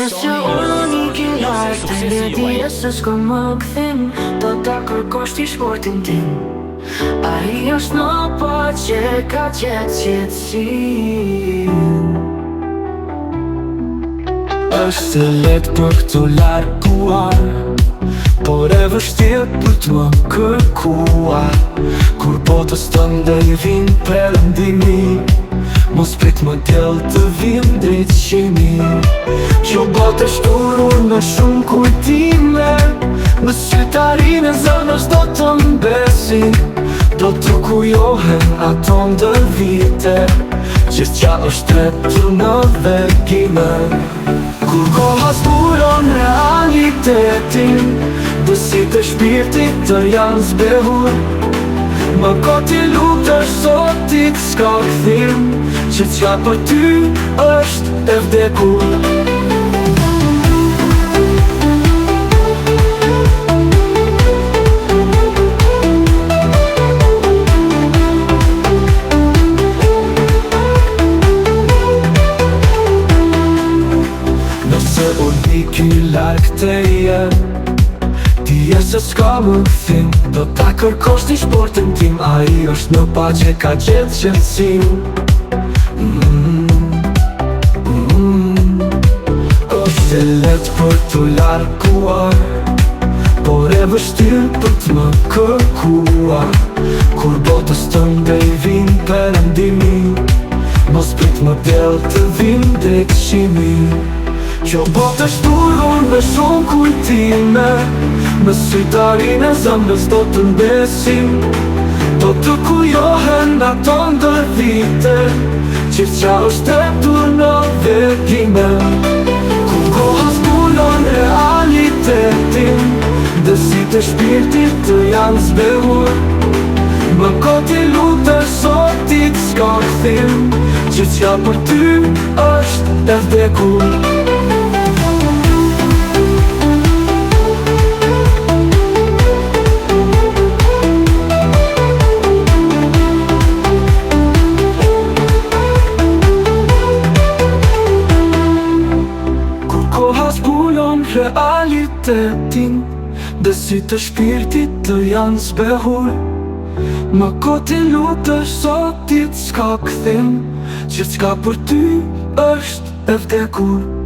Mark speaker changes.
Speaker 1: Nëse unë i kilar të ledhje se s'ko më këthim, do ta kërkosh t'i shportin tim. A i është në pa që ka qetë qetësin.
Speaker 2: Është letë për këtu larguar, por e vështirë për t'më kërkuar. Kur botës të ndëj vinë perëndimi, mos prit më djel të vim drejt qimi. Kjo botë është urur në shumë kujtime, në sytarin e zënës do të mbesin, do të kujohen ato ndër vite, gjithçka është tretur në vegime. Kur koha zburon realitetin, dësit e shpirtit të janë zbehur, më koti lutesh sotit s'ka këthim, gjithçka për ty është e vdekur. Nëse unë i ky larg të jem, ti e se s'ka më këthim, do ta kërkosh t'i shportin tim. A i është në pa që ka gjetë qetësim. është e letë për t'u larguar, por e vështirë për t'më kërkuar. Kur botës të ndëj vinë perëndimi, mos prit më del të vim drejt qimi. Kjo botë është urur me shumë kujtime, në sytarin e zëmrës do të mbesim, do të kujohen ato ndër vite, gjithçka është tretur në vegime. Kur koha zbulon realitetin, dësit e shpirtit të janë zbehur, më koti lutesh sotit s'ka këthim, gjithçka për ty është e vdekur. Realitetin, dësit e shpirtit të janë zbehur, më koti lutesh sotit s'ka këthim, gjithçka për ty është e vdekur.